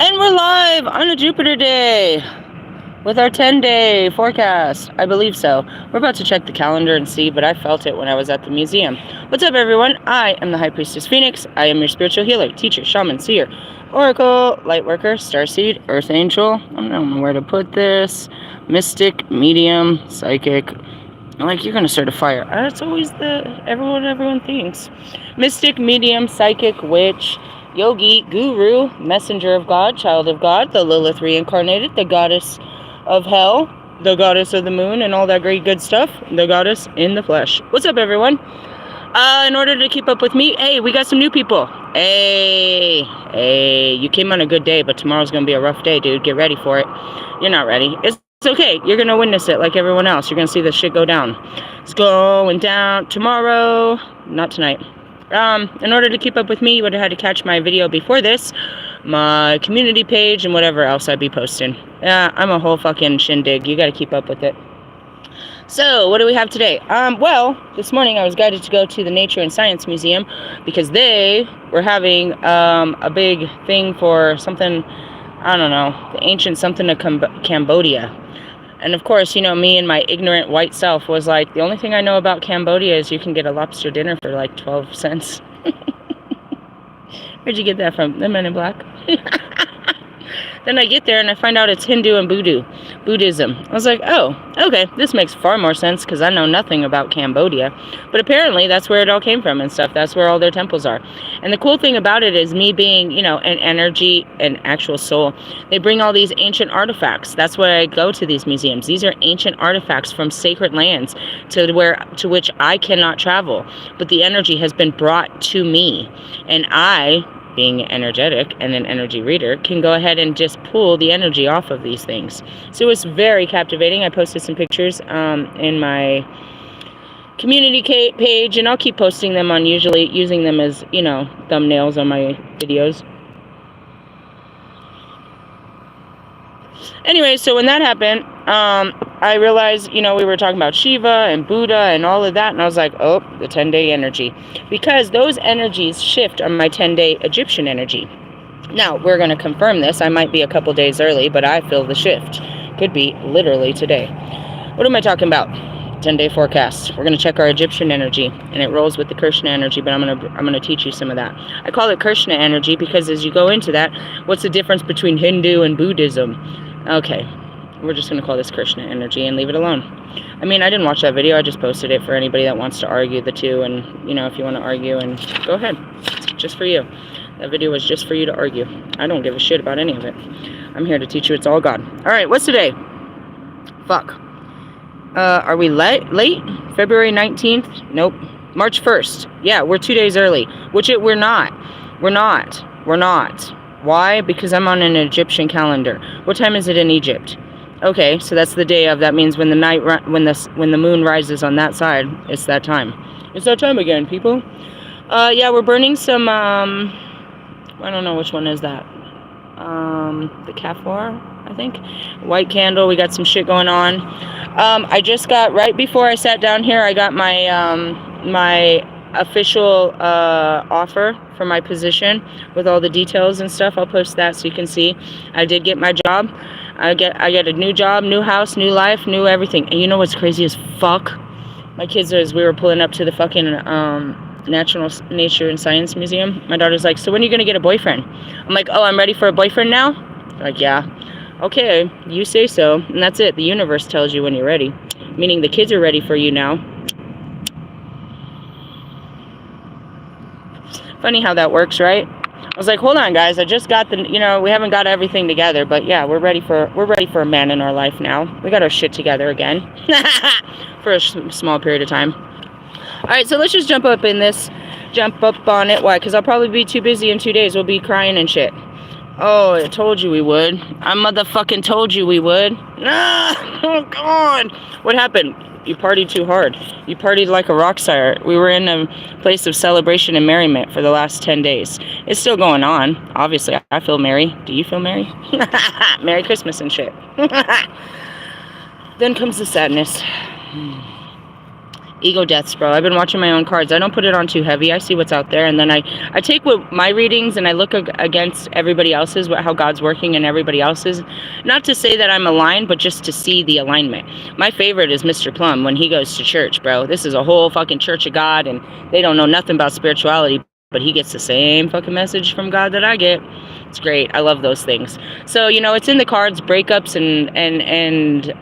And we're live on a Jupiter day with our 10-day forecast. I believe so. We're about to check the calendar and see, but I felt it when I was at the museum. What's up, everyone? I am the High Priestess Phoenix. I am your spiritual healer, teacher, shaman, seer, oracle, lightworker, starseed, earth angel. I don't know where to put this. Mystic, medium, psychic. Like, you're going to start a fire. That's always everyone thinks. Mystic, medium, psychic, witch, yogi, guru, messenger of God, child of God, the Lilith reincarnated, the goddess of hell, the goddess of the moon, and all that great good stuff, the goddess in the flesh. What's up, everyone? In order to keep up with me, hey, we got some new people. Hey, you came on a good day, but tomorrow's going to be a rough day, dude. Get ready for it. You're not ready. It's okay. You're going to witness it like everyone else. You're going to see this shit go down. It's going down tomorrow, not tonight. In order to keep up with me, you would have had to catch my video before this, my community page, and whatever else I'd be posting. I'm a whole fucking shindig. You got to keep up with it. So, what do we have today? Well, this morning I was guided to go to the Nature and Science Museum because they were having a big thing for something, I don't know, the ancient something of Cambodia. And of course, you know, me and my ignorant white self was like, the only thing I know about Cambodia is you can get a lobster dinner for like 12 cents. Where'd you get that from? The Men in Black? Then I get there and I find out it's Hindu and Buddhism. I was like, oh, okay, this makes far more sense because I know nothing about Cambodia. But apparently that's where it all came from and stuff. That's where all their temples are. And the cool thing about it is me being, you know, an energy, an actual soul. They bring all these ancient artifacts. That's why I go to these museums. These are ancient artifacts from sacred lands to which I cannot travel. But the energy has been brought to me. And I, being energetic and an energy reader, can go ahead and just pull the energy off of these things. So it was very captivating. I posted some pictures in my community page, and I'll keep posting them on, usually using them as, you know, thumbnails on my videos. Anyway, so when that happened, I realized, you know, we were talking about Shiva and Buddha and all of that, and I was like, oh, the 10-day energy. Because those energies shift on my 10-day Egyptian energy. Now, we're going to confirm this. I might be a couple days early, but I feel the shift. Could be literally today. What am I talking about? 10-day forecast. We're going to check our Egyptian energy, and it rolls with the Krishna energy, but I'm going to teach you some of that. I call it Krishna energy because as you go into that, what's the difference between Hindu and Buddhism? Okay, we're just going to call this Krishna energy and leave it alone. I mean, I didn't watch that video. I just posted it for anybody that wants to argue the two. And, you know, if you want to argue, and go ahead. It's just for you. That video was just for you to argue. I don't give a shit about any of it. I'm here to teach you it's all God. All right, what's today? Fuck. Are we late? February 19th? Nope. March 1st. Yeah, we're 2 days early. Which we're not. We're not. Why? Because I'm on an Egyptian calendar. What time is it in Egypt? Okay, so that's the day of. That means when the moon rises on that side, it's that time. It's that time again, people. Yeah, we're burning some. I don't know which one is that. The Kafar, I think. White candle. We got some shit going on. I just got, right before I sat down here, I got my my official offer for my position with all the details and stuff. I'll post that so you can see. I did get my job. I get a new job, new house, new life, new everything. And you know what's crazy as fuck? My kids, as we were pulling up to the fucking Nature and Science Museum, my daughter's like, so when are you gonna get a boyfriend? I'm like, oh, I'm ready for a boyfriend now? They're like, yeah. Okay, you say so. And that's it. The universe tells you when you're ready. Meaning the kids are ready for you now. Funny how that works, right? I was like, hold on, guys. I just got we haven't got everything together, but yeah, we're ready for a man in our life now. We got our shit together again for a small period of time. All right, so let's just jump up on it. Why? Because I'll probably be too busy in 2 days. We'll be crying and shit. Oh, I told you we would. I motherfucking told you we would. Oh, God. What happened? You partied too hard. You partied like a rock star. We were in a place of celebration and merriment for the last 10 days. It's still going on. Obviously, I feel merry. Do you feel merry? Merry Christmas and shit. Then comes the sadness. Ego deaths, bro. I've been watching my own cards. I don't put it on too heavy. I see what's out there, and then I take what my readings and I look against everybody else's, how God's working in everybody else's. Not to say that I'm aligned, but just to see the alignment. My favorite is Mr. Plum when he goes to church, bro. This is a whole fucking Church of God, and they don't know nothing about spirituality, but he gets the same fucking message from God that I get. It's great. I love those things. So, you know, it's in the cards, breakups and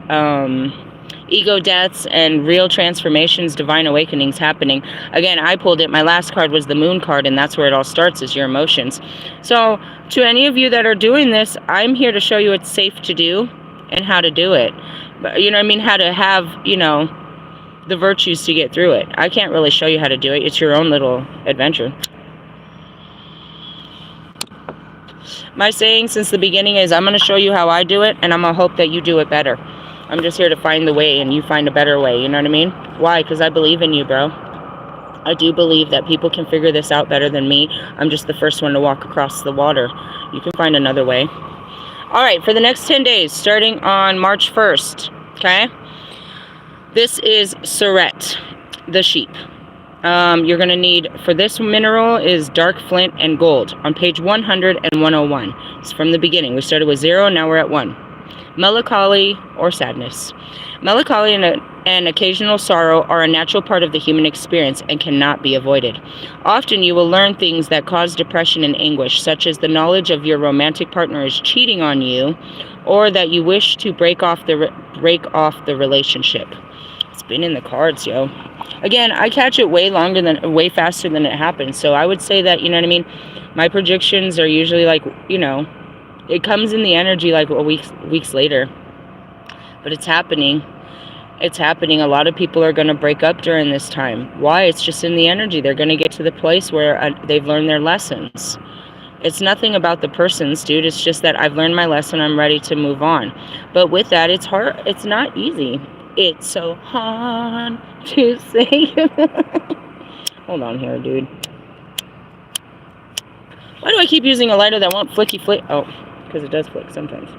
ego deaths and real transformations, divine awakenings happening. Again, I pulled it. My last card was the moon card, and that's where it all starts, is your emotions. So to any of you that are doing this, I'm here to show you it's safe to do and how to do it. But, you know what I mean? How to have, you know, the virtues to get through it. I can't really show you how to do it. It's your own little adventure. My saying since the beginning is I'm going to show you how I do it, and I'm going to hope that you do it better. I'm just here to find the way, and you find a better way. You know what I mean? Why? Because I believe in you, bro. I do believe that people can figure this out better than me. I'm just the first one to walk across the water. You can find another way. All right, for the next 10 days, starting on March 1st, okay? This is Seeret, the sheep. You're going to need, for this mineral, is dark flint and gold on page 100 and 101. It's from the beginning. We started with 0, now we're at 1. Melancholy or sadness. Melancholy and occasional sorrow are a natural part of the human experience and cannot be avoided. Often you will learn things that cause depression and anguish, such as the knowledge of your romantic partner is cheating on you, or that you wish to break off the relationship. It's been in the cards, yo. Again, I catch it way faster than it happens. So I would say that, you know what I mean? My predictions are usually like, you know, it comes in the energy like weeks later. But it's happening. It's happening. A lot of people are going to break up during this time. Why? It's just in the energy. They're going to get to the place where they've learned their lessons. It's nothing about the persons, dude. It's just that I've learned my lesson. I'm ready to move on. But with that, it's hard. It's not easy. It's so hard to say. Hold on here, dude. Why do I keep using a lighter that won't flick? Oh, because it does flick sometimes.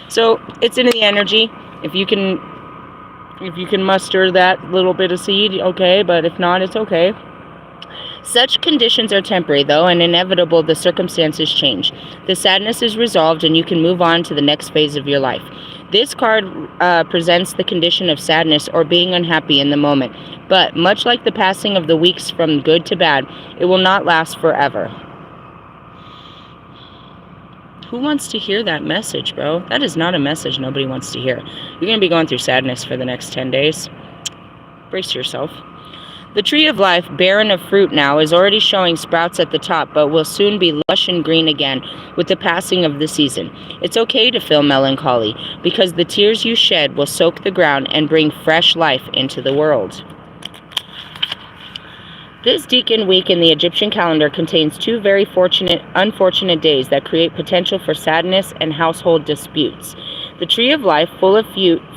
So it's in the energy. If you can muster that little bit of seed, okay. But if not, it's okay. Such conditions are temporary, though, and inevitable the circumstances change. The sadness is resolved, and you can move on to the next phase of your life. This card presents the condition of sadness or being unhappy in the moment, but much like the passing of the weeks from good to bad, it will not last forever. Who wants to hear that message, bro? That is not a message nobody wants to hear. You're going to be going through sadness for the next 10 days. Brace yourself. The tree of life, barren of fruit now, is already showing sprouts at the top, but will soon be lush and green again with the passing of the season. It's okay to feel melancholy, because the tears you shed will soak the ground and bring fresh life into the world. This Deacon Week in the Egyptian calendar contains 2 very unfortunate days that create potential for sadness and household disputes. The tree of life, full of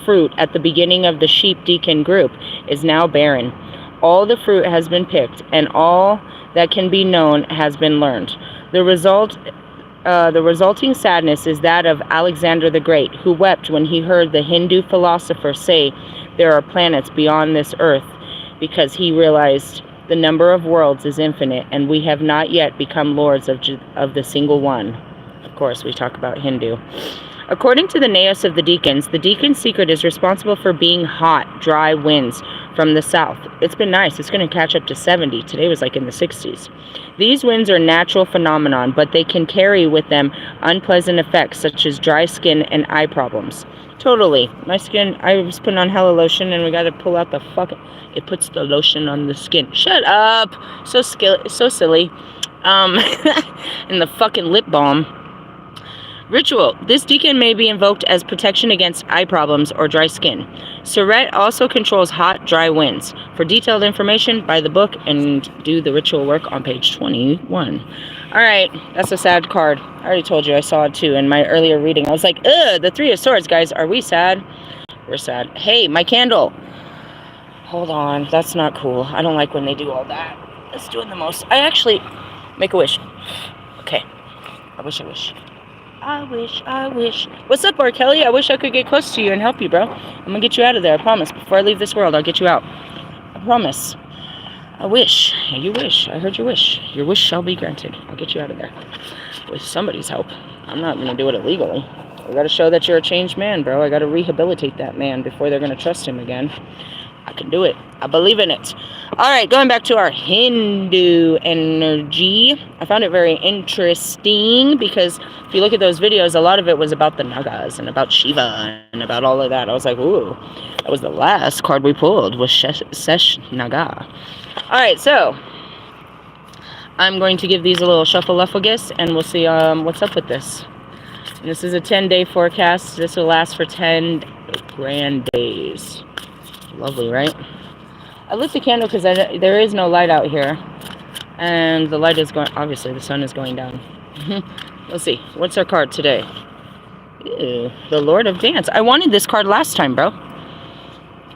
fruit at the beginning of the sheep deacon group, is now barren. All the fruit has been picked, and all that can be known has been learned. The resulting sadness is that of Alexander the Great, who wept when he heard the Hindu philosopher say there are planets beyond this earth, because he realized the number of worlds is infinite, and we have not yet become lords of the single one. Of course, we talk about Hindu. According to the naos of the deacon's secret is responsible for being hot, dry winds from the south. It's been nice. It's going to catch up to 70. Today was like in the 60s. These winds are natural phenomenon, but they can carry with them unpleasant effects such as dry skin and eye problems. Totally. My skin, I was putting on hella lotion, and we got to pull out the fucking... It puts the lotion on the skin. Shut up! So silly. And the fucking lip balm. Ritual. This deacon may be invoked as protection against eye problems or dry skin. Seeret also controls hot, dry winds. For detailed information, buy the book and do the ritual work on page 21. Alright, that's a sad card. I already told you I saw it too in my earlier reading. I was like, ugh, the 3 of Swords, guys. Are we sad? We're sad. Hey, my candle. Hold on. That's not cool. I don't like when they do all that. Let's do it the most. I actually... Make a wish. Okay. I wish. I wish. What's up, R. Kelly? I wish I could get close to you and help you, bro. I'm gonna get you out of there, I promise. Before I leave this world, I'll get you out. I promise. I wish. You wish. I heard your wish. Your wish shall be granted. I'll get you out of there. With somebody's help. I'm not gonna do it illegally. I gotta show that you're a changed man, bro. I gotta rehabilitate that man before they're gonna trust him again. I can do it. I believe in it. Alright, going back to our Hindu energy. I found it very interesting because if you look at those videos, a lot of it was about the Nagas and about Shiva and about all of that. I was like, ooh, that was the last card we pulled, was Sesh Naga. Alright, so I'm going to give these a little shuffle-luffagus and we'll see what's up with this. And this is a 10-day forecast. This will last for 10 grand days. Lovely, right? I lit the candle because there is no light out here. And the light is going... Obviously, the sun is going down. Let's see. What's our card today? Ew, the Lord of Dance. I wanted this card last time, bro.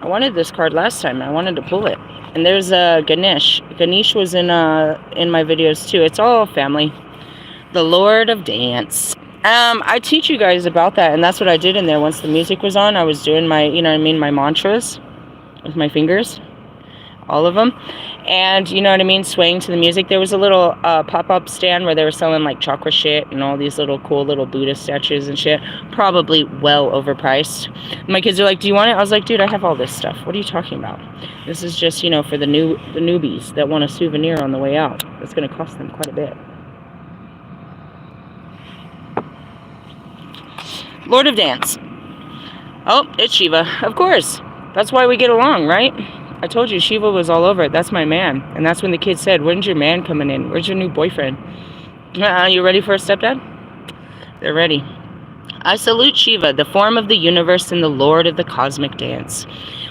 I wanted this card last time. I wanted to pull it. And there's Ganesh. Ganesh was in my videos, too. It's all family. The Lord of Dance. I teach you guys about that. And that's what I did in there. Once the music was on, I was doing my, you know what I mean, my mantras. With my fingers, all of them, and you know what I mean, swaying to the music. There was a little pop-up stand where they were selling like chakra shit and all these little cool little Buddha statues and shit, probably well overpriced. My kids are like, do you want it? I was like, dude, I have all this stuff. What are you talking about? This is just, you know, for the newbies that want a souvenir on the way out. It's going to cost them quite a bit. Lord of Dance. Oh, it's Shiva, of course. That's why we get along, right? I told you Shiva was all over it. That's my man. And that's when the kids said, when's your man coming in? Where's your new boyfriend? You ready for a stepdad? They're ready. I salute Shiva, the form of the universe and the lord of the cosmic dance.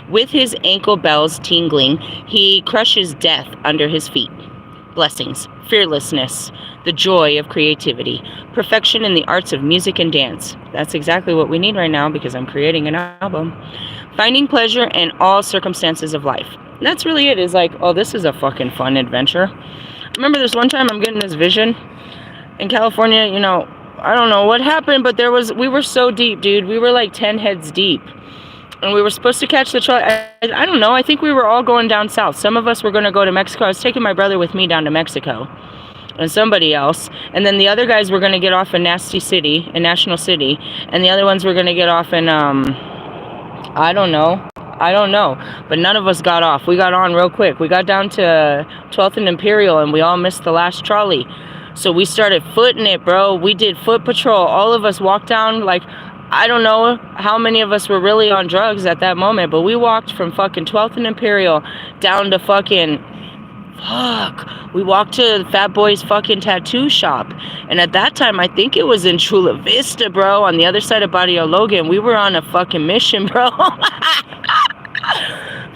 With his ankle bells tingling, he crushes death under his feet. Blessings, fearlessness, the joy of creativity, perfection in the arts of music and dance. That's exactly what we need right now because I'm creating an album. Finding pleasure in all circumstances of life. And that's really it. Is like, oh, this is a fucking fun adventure. I remember this one time I'm getting this vision in California, you know, I don't know what happened, but we were so deep, dude. We were like 10 heads deep. And we were supposed to catch the trolley. I don't know. I think we were all going down south. Some of us were going to go to Mexico. I was taking my brother with me down to Mexico. And somebody else. And then the other guys were going to get off in National City. And the other ones were going to get off in, I don't know. But none of us got off. We got on real quick. We got down to 12th and Imperial and we all missed the last trolley. So we started footing it, bro. We did foot patrol. All of us walked down, like, I don't know how many of us were really on drugs at that moment, but we walked from fucking 12th and Imperial down to fucking, we walked to Fat Boy's fucking tattoo shop. And at that time, I think it was in Chula Vista, bro, on the other side of Barrio Logan. We were on a fucking mission, bro.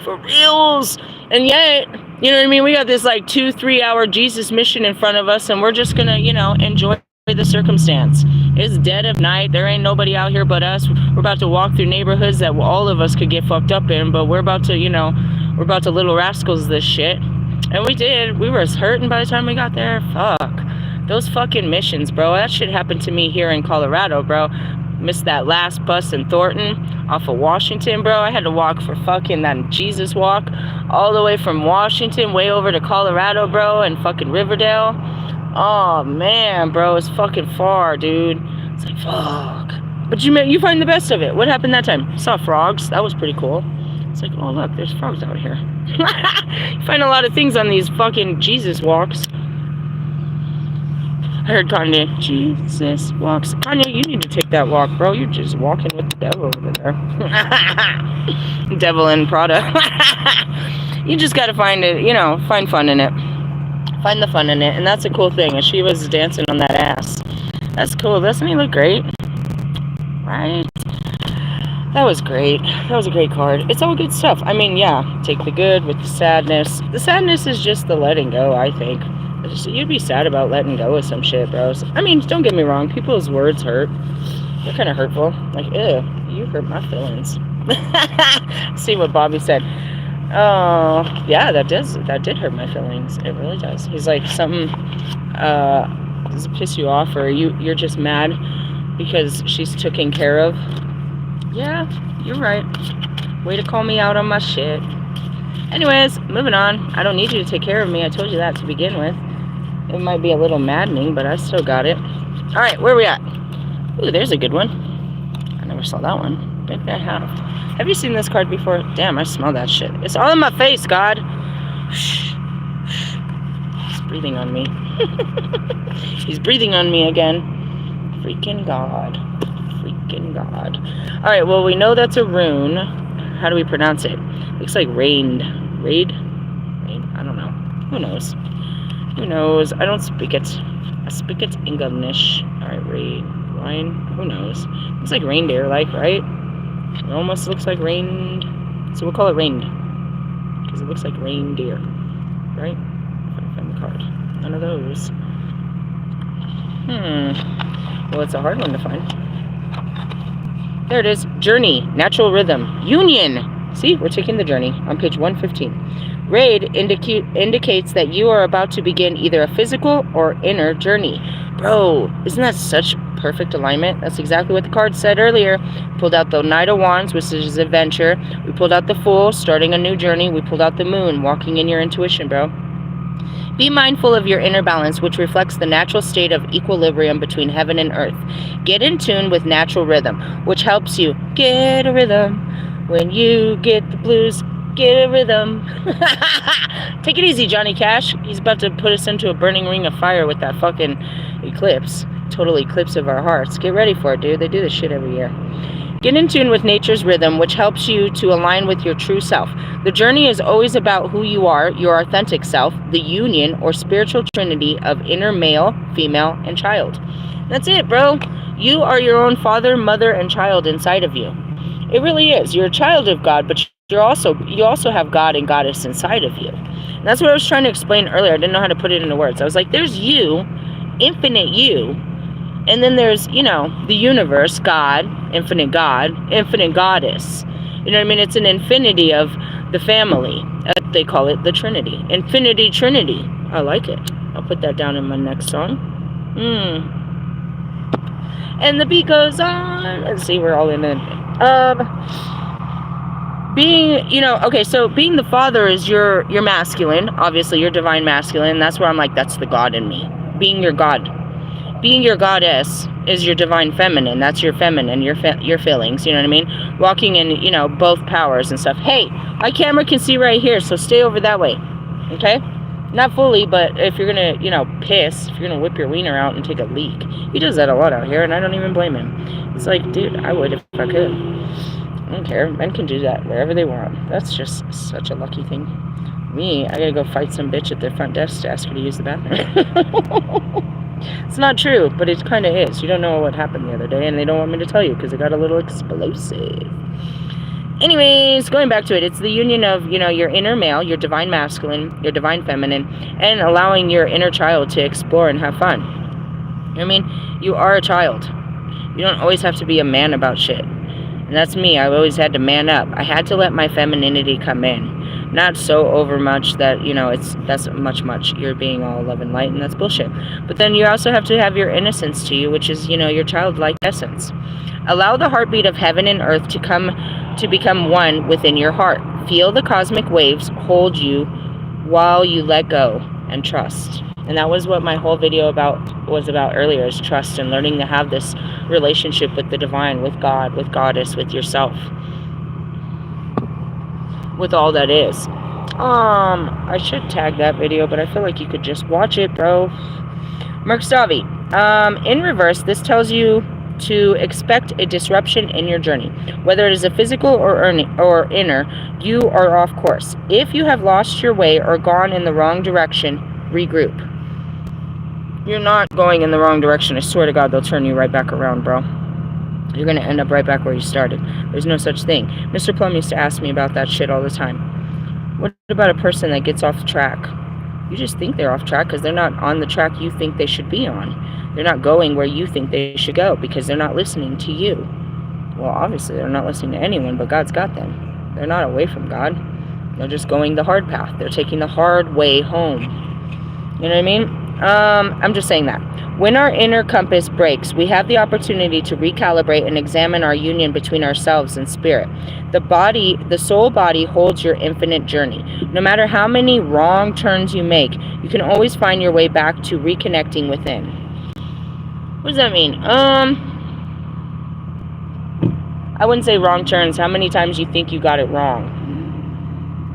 For reals. And yet, you know what I mean? We got this like 2-3 hour Jesus mission in front of us, and we're just gonna, you know, enjoy the circumstance. It's dead of night. There ain't nobody out here but us. We're about to walk through neighborhoods that all of us could get fucked up in, but we're about to, you know, we're about to little rascals this shit. And we did. We were hurting by the time we got there. Fuck. Those fucking missions, bro. That shit happened to me here in Colorado, bro. Missed that last bus in Thornton off of Washington, bro. I had to walk for fucking that Jesus walk all the way from Washington way over to Colorado, bro, and fucking Riverdale. Oh, man, bro. It's fucking far, dude. It's like, fuck. But you find the best of it. What happened that time? Saw frogs. That was pretty cool. It's like, oh, look, there's frogs out here. You find a lot of things on these fucking Jesus walks. I heard Kanye, Jesus walks. Kanye, you need to take that walk, bro. You're just walking with the devil over there. Devil in Prada. You just gotta find it, you know, find fun in it. Find the fun in it. And that's a cool thing. And she was dancing on that ass. That's cool. Doesn't he look great? Right? That was great. That was a great card. It's all good stuff. I mean, yeah, take the good with the sadness. The sadness is just the letting go, I think. You'd be sad about letting go of some shit, bro. I mean, don't get me wrong. People's words hurt. They're kind of hurtful. Like, ew, you hurt my feelings. See what Bobby said. Oh, yeah, that did hurt my feelings. It really does. He's like, something does it piss you off, or you're just mad because she's taken care of. Yeah, you're right. Way to call me out on my shit. Anyways, moving on. I don't need you to take care of me. I told you that to begin with. It might be a little maddening, but I still got it. Alright, where are we at? Ooh, there's a good one. I never saw that one. Maybe I have. Have you seen this card before? Damn, I smell that shit. It's all in my face, God. Shh. He's breathing on me. He's breathing on me again. Freaking God. Freaking God. Alright, well, we know that's a rune. How do we pronounce it? Looks like rained. Raid? Rain? I don't know. Who knows? Who knows? I don't speak it. I speak it English. Alright, raid. Line? Who knows? Looks like reindeer, like, right? It almost looks like rained. So we'll call it rained. Because it looks like reindeer. Right? If I can find the card. None of those. Well, it's a hard one to find. There it is. Journey. Natural rhythm. Union. See? We're taking the journey on page 115. Raid indicates that you are about to begin either a physical or inner journey. Bro, isn't that such perfect alignment? That's exactly what the card said earlier. We pulled out the Knight of Wands, which is adventure. We pulled out the Fool, starting a new journey. We pulled out the Moon, walking in your intuition, bro. Be mindful of your inner balance, which reflects the natural state of equilibrium between heaven and earth. Get in tune with natural rhythm, which helps you get a rhythm. When you get the blues, get a rhythm. Take it easy, Johnny Cash. He's about to put us into a burning ring of fire with that fucking eclipse. Total eclipse of our hearts. Get ready for it, dude. They do this shit every year. Get in tune with nature's rhythm, which helps you to align with your true self. The journey is always about who you are, your authentic self, the union or spiritual trinity of inner male, female, and child. That's it, bro. You are your own father, mother, and child inside of you. It really is. You're a child of God, but you also have God and Goddess inside of you. And that's what I was trying to explain earlier. I didn't know how to put it into words. I was like, there's you, infinite you, and then there's, you know, the universe, God, infinite goddess. You know what I mean? It's an infinity of the family. They call it the Trinity. Infinity Trinity. I like it. I'll put that down in my next song. And the beat goes on. Let's see, we're all in it. Being, you know, okay, so being the father is your masculine, obviously, your divine masculine. That's where I'm like, that's the God in me. Being your God. Being your goddess is your divine feminine. That's your feminine, your feelings, you know what I mean? Walking in, you know, both powers and stuff. Hey, my camera can see right here, so stay over that way, okay? Not fully, but if you're gonna, you know, piss, if you're gonna whip your wiener out and take a leak. He does that a lot out here, and I don't even blame him. It's like, dude, I would if I could. I don't care. Men can do that wherever they want. That's just such a lucky thing. Me, I gotta go fight some bitch at their front desk to ask her to use the bathroom. It's not true, but it kind of is. You don't know what happened the other day, and they don't want me to tell you because it got a little explosive. Anyways, going back to it, it's the union of, you know, your inner male, your divine masculine, your divine feminine, and allowing your inner child to explore and have fun. You know what I mean? You are a child. You don't always have to be a man about shit. And that's me. I always had to man up. I had to let my femininity come in. Not so over much that, you know, that's much. You're being all love and light, and that's bullshit. But then you also have to have your innocence to you, which is, you know, your childlike essence. Allow the heartbeat of heaven and earth to become one within your heart. Feel the cosmic waves hold you while you let go and trust. And that was what my whole video was about earlier, is trust and learning to have this relationship with the divine, with God, with Goddess, with yourself. With all that is. I should tag that video, but I feel like you could just watch it, bro. Merkstavi. In reverse, this tells you to expect a disruption in your journey. Whether it is a physical or inner, you are off course. If you have lost your way or gone in the wrong direction, regroup. You're not going in the wrong direction. I swear to God, they'll turn you right back around, bro. You're going to end up right back where you started. There's no such thing. Mr. Plum used to ask me about that shit all the time. What about a person that gets off track? You just think they're off track because they're not on the track you think they should be on. They're not going where you think they should go because they're not listening to you. Well, obviously, they're not listening to anyone, but God's got them. They're not away from God. They're just going the hard path. They're taking the hard way home. You know what I mean? I'm just saying that. When our inner compass breaks, we have the opportunity to recalibrate and examine our union between ourselves and spirit. The soul body holds your infinite journey. No matter how many wrong turns you make, you can always find your way back to reconnecting within. What does that mean? I wouldn't say wrong turns. How many times you think you got it wrong?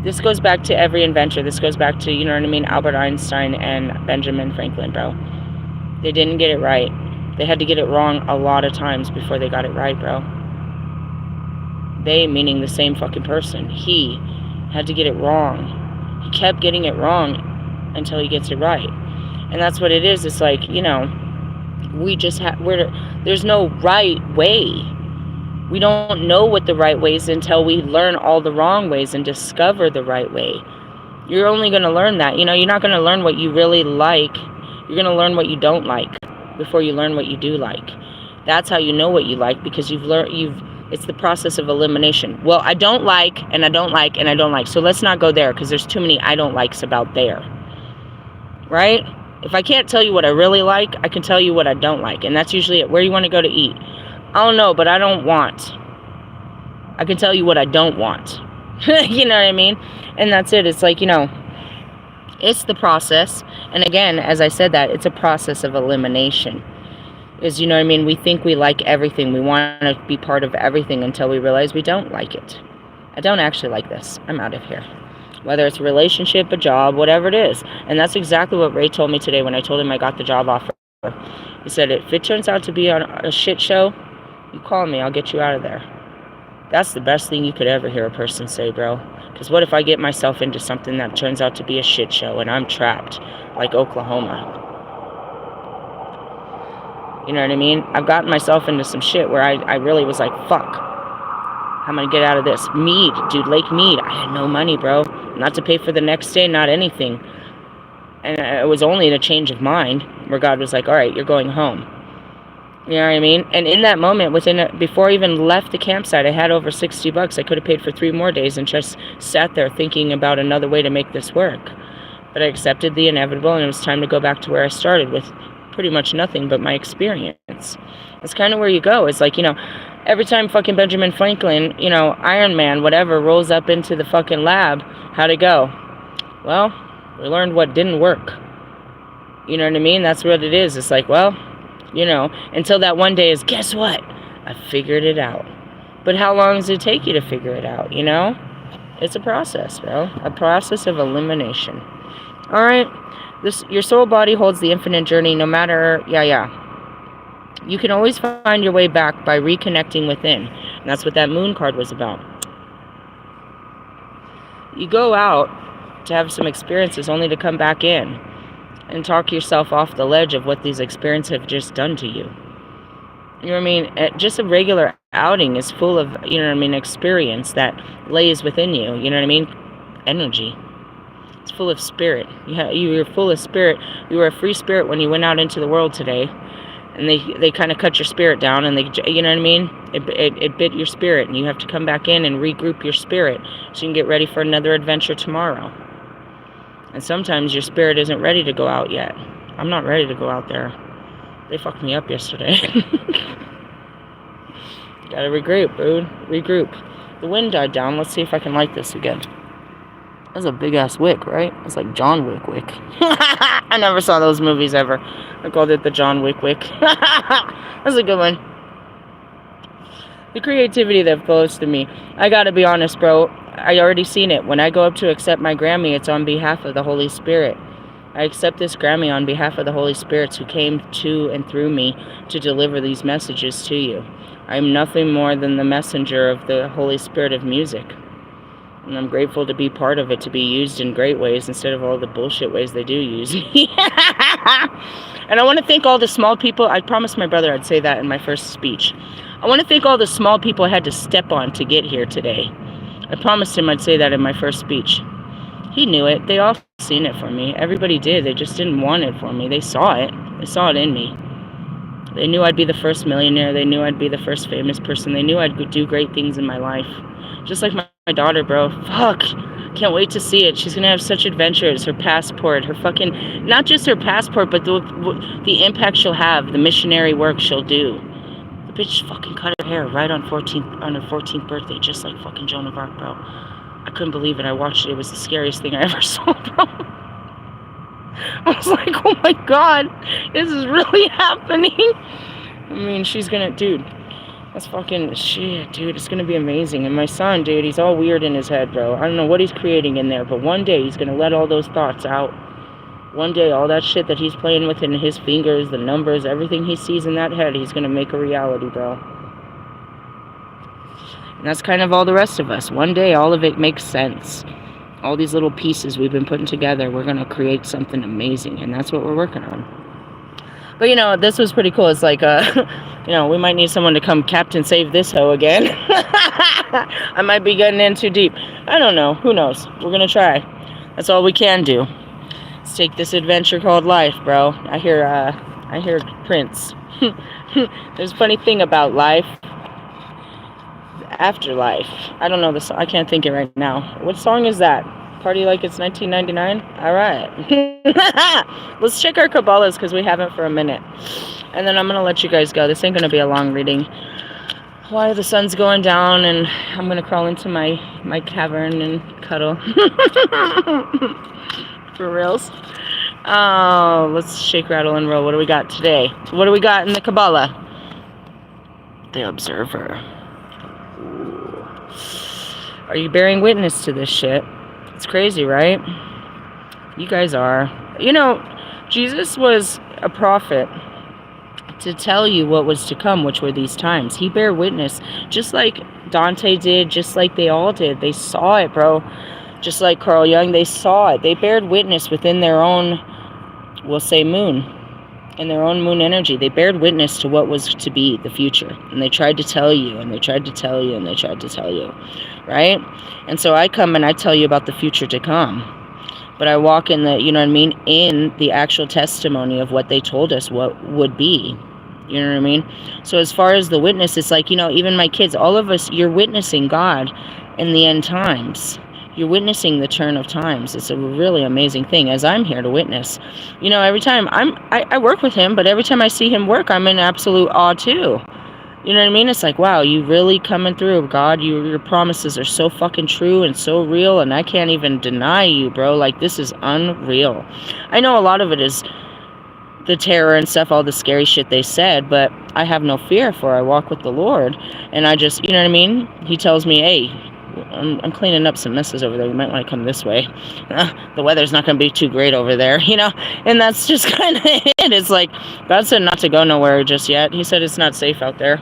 This goes back to every inventor. This goes back to, you know what I mean, Albert Einstein and Benjamin Franklin, bro. They didn't get it right. They had to get it wrong a lot of times before they got it right, bro. They, meaning the same fucking person. He had to get it wrong. He kept getting it wrong until he gets it right. And that's what it is. It's like, you know, there's no right way. We don't know what the right way is until we learn all the wrong ways and discover the right way. You're only going to learn that. You know, you're not going to learn what you really like. You're going to learn what you don't like before you learn what you do like. That's how you know what you like, because it's the process of elimination. Well, I don't like, and I don't like, and I don't like. So let's not go there, because there's too many I don't likes about there. Right? If I can't tell you what I really like, I can tell you what I don't like. And that's usually it. Where you want to go to eat? I don't know, but I don't want. I can tell you what I don't want. You know what I mean? And that's it. It's like, you know, it's the process. And again, as I said that, it's a process of elimination. Is, you know what I mean? We think we like everything. We want to be part of everything until we realize we don't like it. I don't actually like this. I'm out of here. Whether it's a relationship, a job, whatever it is. And that's exactly what Ray told me today when I told him I got the job offer. He said, if it turns out to be a shit show, you call me, I'll get you out of there. That's the best thing you could ever hear a person say, bro. Because what if I get myself into something that turns out to be a shit show and I'm trapped, like Oklahoma? You know what I mean? I've gotten myself into some shit where I really was like, fuck. How am I going to get out of this? Mead, dude, Lake Mead. I had no money, bro. Not to pay for the next day, not anything. And it was only a change of mind where God was like, all right, you're going home. You know what I mean? And in that moment, before I even left the campsite, I had over $60. I could have paid for 3 more days and just sat there thinking about another way to make this work. But I accepted the inevitable, and it was time to go back to where I started with pretty much nothing but my experience. That's kind of where you go. It's like, you know, every time fucking Benjamin Franklin, you know, Iron Man, whatever, rolls up into the fucking lab, how'd it go? Well, we learned what didn't work. You know what I mean? That's what it is. It's like, well, you know, until that one day is, guess what? I figured it out. But how long does it take you to figure it out, you know? It's a process, bro. A process of elimination. All right? Your soul body holds the infinite journey no matter, You can always find your way back by reconnecting within. And that's what that moon card was about. You go out to have some experiences only to come back in and talk yourself off the ledge of what these experiences have just done to you. You know what I mean? Just a regular outing is full of, you know what I mean, experience that lays within you. You know what I mean? Energy. It's full of spirit. You were full of spirit. You were a free spirit when you went out into the world today. And they kind of cut your spirit down, and you know what I mean? It bit your spirit, and you have to come back in and regroup your spirit so you can get ready for another adventure tomorrow. And sometimes your spirit isn't ready to go out yet. I'm not ready to go out there. They fucked me up yesterday. Gotta regroup, dude. Regroup. The wind died down. Let's see if I can light this again. That's a big-ass wick, right? It's like John Wick. I never saw those movies ever. I called it the John Wick. That's a good one. The creativity that flows to me. I gotta be honest, bro. I already seen it. When I go up to accept my Grammy, it's on behalf of the Holy Spirit. I accept this Grammy on behalf of the Holy Spirits who came to and through me to deliver these messages to you. I am nothing more than the messenger of the Holy Spirit of music. And I'm grateful to be part of it, to be used in great ways instead of all the bullshit ways they do use me. And I want to thank all the small people. I promised my brother I'd say that in my first speech. I want to thank all the small people I had to step on to get here today. I promised him I'd say that in my first speech. He knew it. They all seen it for me. Everybody did. They just didn't want it for me. They saw it. They saw it in me. They knew I'd be the first millionaire. They knew I'd be the first famous person. They knew I'd do great things in my life. Just like my daughter, bro. Fuck. Can't wait to see it. She's gonna have such adventures. Her passport, her fucking, not just her passport, but the impact she'll have, the missionary work she'll do. The bitch fucking cut her hair right on her 14th birthday, just like fucking Joan of Arc, bro. I couldn't believe it. I watched it. It was the scariest thing I ever saw, bro. I was like, oh my god, this is really happening. I mean, she's gonna, dude. That's fucking shit, dude. It's gonna be amazing. And my son, dude, he's all weird in his head, bro. I don't know what he's creating in there, but one day he's gonna let all those thoughts out. One day, all that shit that he's playing with in his fingers, the numbers, everything he sees in that head, he's gonna make a reality, bro. And that's kind of all the rest of us. One day, all of it makes sense. All these little pieces we've been putting together, we're gonna create something amazing, and that's what we're working on. But, you know, this was pretty cool. It's like, you know, we might need someone to come Captain Save this hoe again. I might be getting in too deep. I don't know. Who knows? We're going to try. That's all we can do. Let's take this adventure called life, bro. I hear Prince. There's a funny thing about life. Afterlife. I don't know the song. I can't think it right now. What song is that? Party like it's 1999? Alright. Let's check our Kabbalahs because we haven't for a minute. And then I'm going to let you guys go. This ain't going to be a long reading. While the sun's going down and I'm going to crawl into my cavern and cuddle. For reals. Let's shake, rattle, and roll. What do we got today? What do we got in the Kabbalah? The Observer. Ooh. Are you bearing witness to this shit? It's crazy, right? You guys are. You know, Jesus was a prophet to tell you what was to come, which were these times. He bare witness, just like Dante did, just like they all did. They saw it, bro. Just like Carl Jung, they saw it. They bared witness within their own, we'll say, moon. In their own moon energy. They bared witness to what was to be the future. And they tried to tell you, and they tried to tell you, and they tried to tell you. Right? And so I come and I tell you about the future to come. But I walk in the, you know what I mean, in the actual testimony of what they told us what would be. You know what I mean? So as far as the witness, it's like, you know, even my kids, all of us, you're witnessing God in the end times. You're witnessing the turn of times. It's a really amazing thing, as I'm here to witness. You know, every time I work with him, but every time I see him work, I'm in absolute awe too. You know what I mean? It's like, wow, you really coming through, God. Your promises are so fucking true and so real, and I can't even deny you, bro. Like, this is unreal. I know a lot of it is the terror and stuff, all the scary shit they said, but I have no fear, for I walk with the Lord. And I just, you know what I mean? He tells me, hey, I'm cleaning up some messes over there. You might want to come this way. The weather's not going to be too great over there, you know? And that's just kind of it. It's like, God said not to go nowhere just yet. He said it's not safe out there.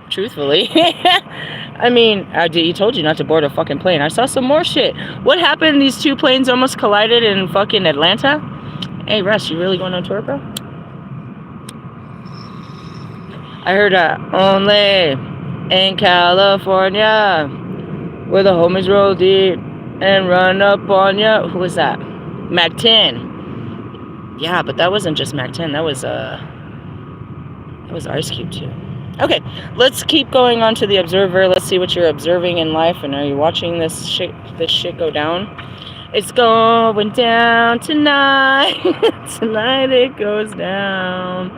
Truthfully. I mean, he told you not to board a fucking plane. I saw some more shit. What happened? These two planes almost collided in fucking Atlanta? Hey, Russ, you really going on tour, bro? I heard only in California where the homies roll deep and run up on ya. Who was that? Mac 10. Yeah, but that wasn't just Mac 10. That was Ice Cube too. Okay, let's keep going on to the Observer. Let's see what you're observing in life, and are you watching this shit go down? It's going down tonight. Tonight it goes down.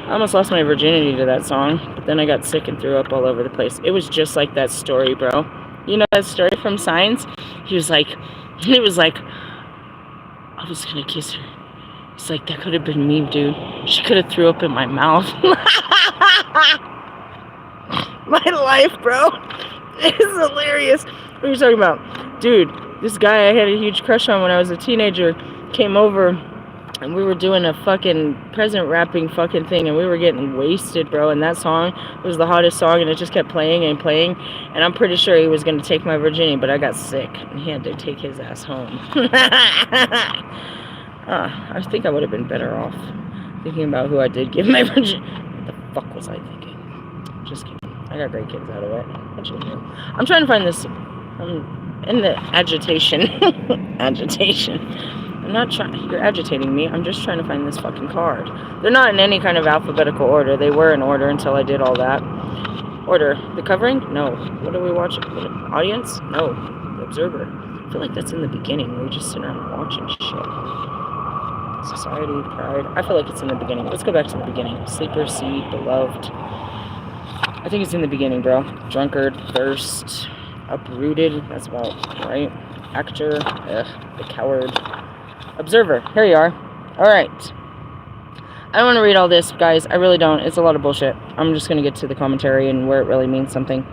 I almost lost my virginity to that song, but then I got sick and threw up all over the place. It was just like that story, bro. You know that story from Signs? It was like, I was gonna kiss her. It's like, that could have been me, dude. She could have threw up in my mouth. My life, bro. It's hilarious. What are you talking about? Dude, this guy I had a huge crush on when I was a teenager came over, and we were doing a fucking present wrapping fucking thing, and we were getting wasted, bro. And that song was the hottest song, and it just kept playing and playing. And I'm pretty sure he was going to take my virginity, but I got sick, and he had to take his ass home. I think I would have been better off thinking about who I did give my virginity. What the fuck was I thinking? Just kidding. I got great kids out of it. I'm trying to find this. I'm in the agitation. Agitation. I'm not trying. You're agitating me. I'm just trying to find this fucking card. They're not in any kind of alphabetical order. They were in order until I did all that. Order. The covering? No. What are we watching? Audience? No. The observer. I feel like that's in the beginning. We just sit around watching shit. Society, pride. I feel like it's in the beginning. Let's go back to the beginning. Sleeper, seed, beloved. I think it's in the beginning, bro. Drunkard, thirst, uprooted. That's about right. Actor, the coward. Observer. Here you are. All right. I don't want to read all this, guys. I really don't. It's a lot of bullshit. I'm just going to get to the commentary and where it really means something.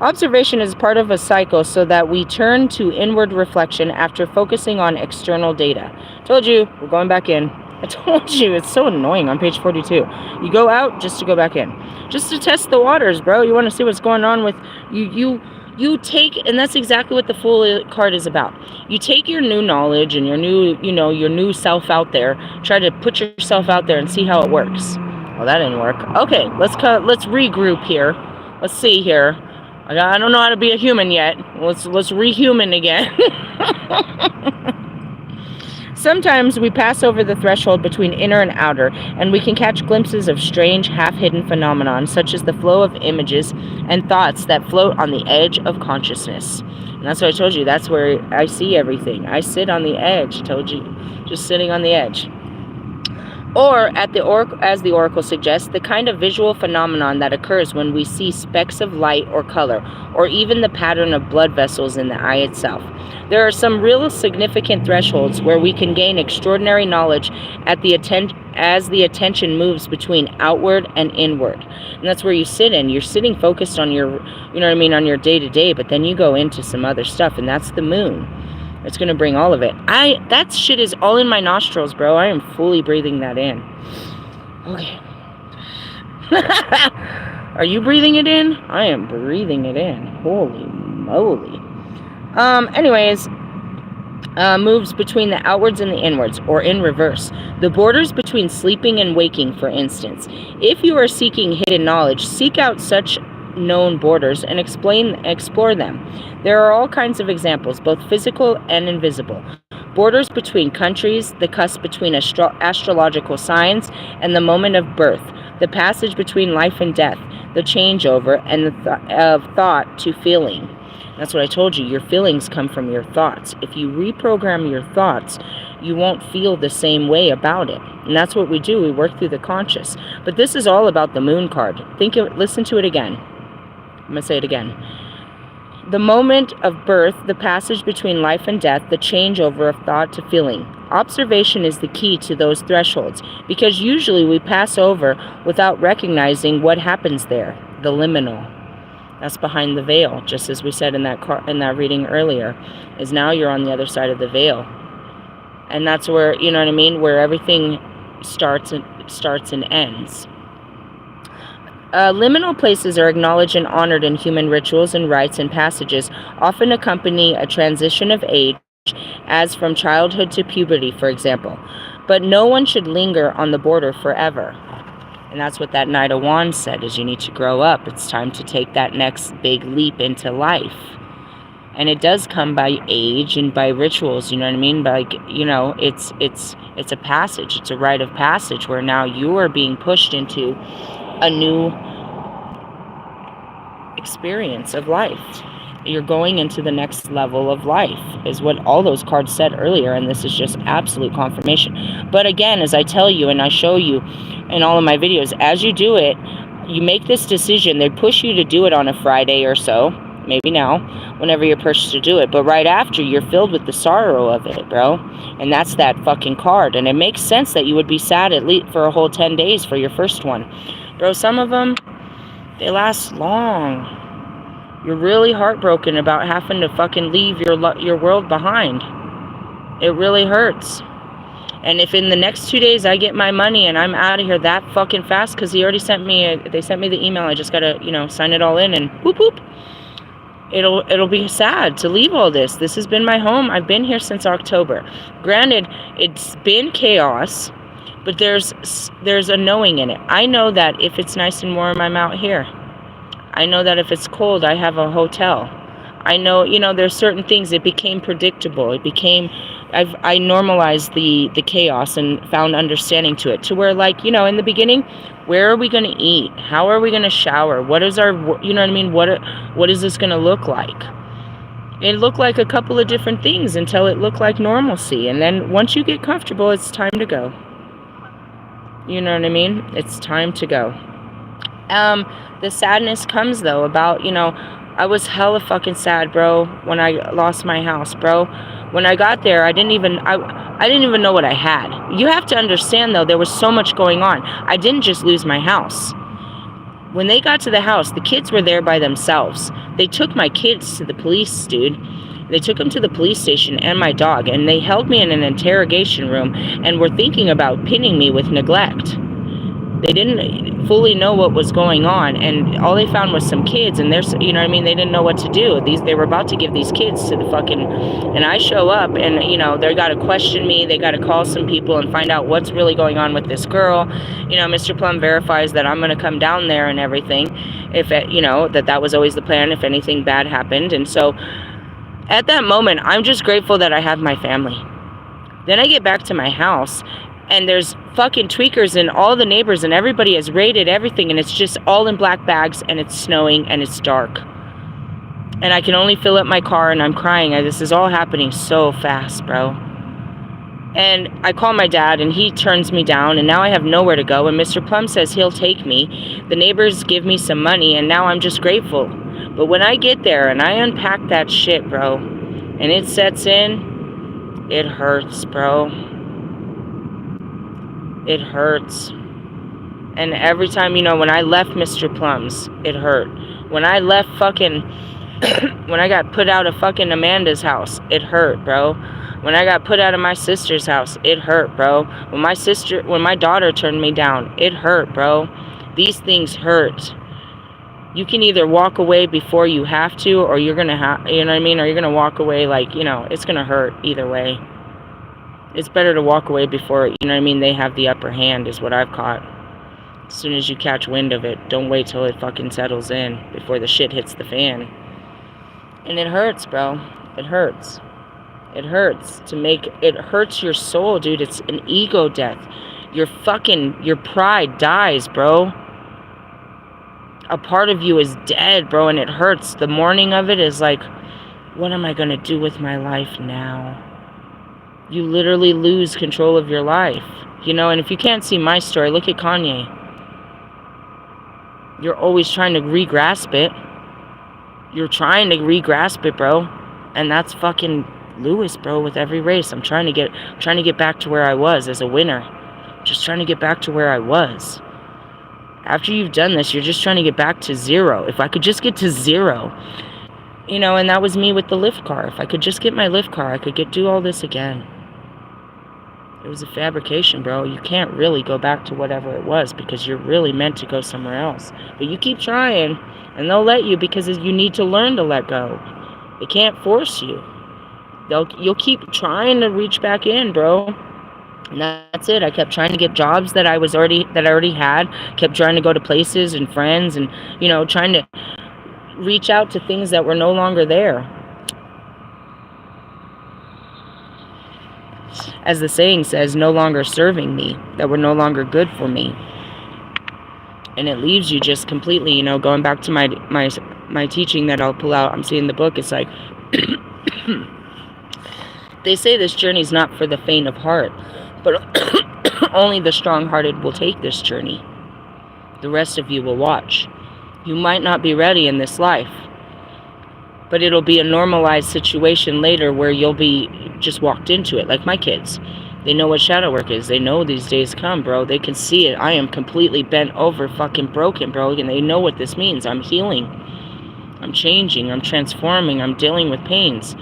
Observation is part of a cycle so that we turn to inward reflection after focusing on external data. Told you, we're going back in. I told you, it's so annoying on page 42. You go out just to go back in. Just to test the waters, bro. You want to see what's going on with you take, and that's exactly what the Fool card is about. You take your new knowledge and your new, your new self out there, try to put yourself out there and see how it works. Well, that didn't work. Okay, let's regroup here. Let's see here. I don't know how to be a human yet. Let's rehuman again. Sometimes we pass over the threshold between inner and outer, and we can catch glimpses of strange, half-hidden phenomenon, such as the flow of images and thoughts that float on the edge of consciousness. And that's what I told you. That's where I see everything. I sit on the edge. I told you. Just sitting on the edge. Or, as the oracle suggests, the kind of visual phenomenon that occurs when we see specks of light or color, or even the pattern of blood vessels in the eye itself. There are some real significant thresholds where we can gain extraordinary knowledge as the attention moves between outward and inward. And that's where you sit in. You're sitting focused on your, on your day-to-day, but then you go into some other stuff, and that's the moon. It's going to bring all of it. That shit is all in my nostrils, bro. I am fully breathing that in. Okay. Are you breathing it in? I am breathing it in. Holy moly. Anyways, moves between the outwards and the inwards, or in reverse. The borders between sleeping and waking, for instance. If you are seeking hidden knowledge, seek out such known borders and explore them. There are all kinds of examples, both physical and invisible. Borders between countries, the cusp between astrological signs and the moment of birth, the passage between life and death, the changeover and of thought to feeling. That's what I told you. Your feelings come from your thoughts. If you reprogram your thoughts, you won't feel the same way about it. And that's what we do. We work through the conscious. But this is all about the moon card. Listen to it again. I'm going to say it again. The moment of birth, the passage between life and death, the changeover of thought to feeling. Observation is the key to those thresholds, because usually we pass over without recognizing what happens there, the liminal. That's behind the veil, just as we said in that reading earlier, is now you're on the other side of the veil. And that's where, where everything starts and ends. Liminal places are acknowledged and honored in human rituals and rites and passages, often accompany a transition of age, as from childhood to puberty, for example. But no one should linger on the border forever. And that's what that Knight of Wands said, is you need to grow up. It's time to take that next big leap into life. And it does come by age and by rituals, it's a passage. It's a rite of passage where now you are being pushed into a new experience of life. You're going into the next level of life, is what all those cards said earlier, and this is just absolute confirmation. But again, as I tell you and I show you in all of my videos, as you do it, you make this decision. They push you to do it on a Friday or so, maybe now, whenever you're pushed to do it. But right after, you're filled with the sorrow of it, bro. And that's that fucking card. And it makes sense that you would be sad at least for a whole 10 days for your first one. Bro, some of them, they last long. You're really heartbroken about having to fucking leave your world behind. It really hurts. And if in the next 2 days I get my money and I'm out of here that fucking fast, because they sent me the email, I just gotta, sign it all in and whoop whoop. It'll be sad to leave all this. This has been my home. I've been here since October. Granted, it's been chaos, but there's a knowing in it. I know that if it's nice and warm, I'm out here. I know that if it's cold, I have a hotel. I know, you know, there's certain things. It became predictable. It became, I normalized the chaos and found understanding to it, to where, like, you know, in the beginning, where are we going to eat? How are we going to shower? What is our, you know what I mean? What is this going to look like? It looked like a couple of different things until it looked like normalcy. And then once you get comfortable, it's time to go. You know what I mean? It's time to go. The sadness comes, though, about, you know, I was hella fucking sad, bro, when I lost my house, bro. When I got there, I didn't even know what I had. You have to understand, though, there was so much going on. I didn't just lose my house. When they got to the house, the kids were there by themselves. They took my kids to the police, dude. They took them to the police station and my dog, and they held me in an interrogation room and were thinking about pinning me with neglect. They didn't fully know what was going on, and all they found was some kids, and there's, you know what I mean, they didn't know what to do. They were about to give these kids to the fucking, and I show up, and, you know, they got to question me, they got to call some people and find out what's really going on with this girl. You know, Mr. Plum verifies that I'm going to come down there and everything, if it, you know, that was always the plan if anything bad happened. And so at that moment, I'm just grateful that I have my family. Then I get back to my house, and there's fucking tweakers and all the neighbors, and everybody has raided everything, and it's just all in black bags, and it's snowing, and it's dark. And I can only fill up my car, and I'm crying. This is all happening so fast, bro. And I call my dad, and he turns me down, and now I have nowhere to go, and Mr. Plum says he'll take me. The neighbors give me some money, and now I'm just grateful. But when I get there, and I unpack that shit, bro, and it sets in, it hurts, bro. It hurts. And every time, you know, when I left Mr. Plum's, it hurt. When I left fucking, when I got put out of fucking Amanda's house, it hurt, bro. When I got put out of my sister's house, it hurt, bro. When my daughter turned me down, it hurt, bro. These things hurt. You can either walk away before you have to, or you're gonna have, you know what I mean? Or you're gonna walk away, like, you know, it's gonna hurt either way. It's better to walk away before, you know what I mean, they have the upper hand, is what I've caught. As soon as you catch wind of it, don't wait till it fucking settles in before the shit hits the fan. And it hurts, bro. It hurts. It hurts it hurts your soul, dude. It's an ego death. Your pride dies, bro. A part of you is dead, bro, and it hurts. The mourning of it is like, what am I gonna do with my life now? You literally lose control of your life, you know. And if you can't see my story, look at Kanye. You're always trying to re-grasp it. You're trying to re-grasp it, bro. And that's fucking Lewis, bro, with every race. I'm trying to get back to where I was as a winner. Just trying to get back to where I was. After you've done this, you're just trying to get back to zero. If I could just get to zero, you know, and that was me with the lift car. If I could just get my lift car, I could do all this again. It was a fabrication, bro. You can't really go back to whatever it was because you're really meant to go somewhere else. But you keep trying, and they'll let you because you need to learn to let go. They can't force you. You'll keep trying to reach back in, bro. And that's it. I kept trying to get jobs that I already had. Kept trying to go to places and friends, and, you know, trying to reach out to things that were no longer there. As the saying says, no longer serving me, that were no longer good for me. And it leaves you just completely, you know, going back to my teaching that I'll pull out, I'm seeing the book, it's like, they say this journey is not for the faint of heart, but only the strong-hearted will take this journey. The rest of you will watch. You might not be ready in this life, but it'll be a normalized situation later where you'll be just walked into it, like my kids. They know what shadow work is. They know these days come, bro. They can see it. I am completely bent over, fucking broken, bro, and they know what this means. I'm healing. I'm changing. I'm transforming. I'm dealing with pains.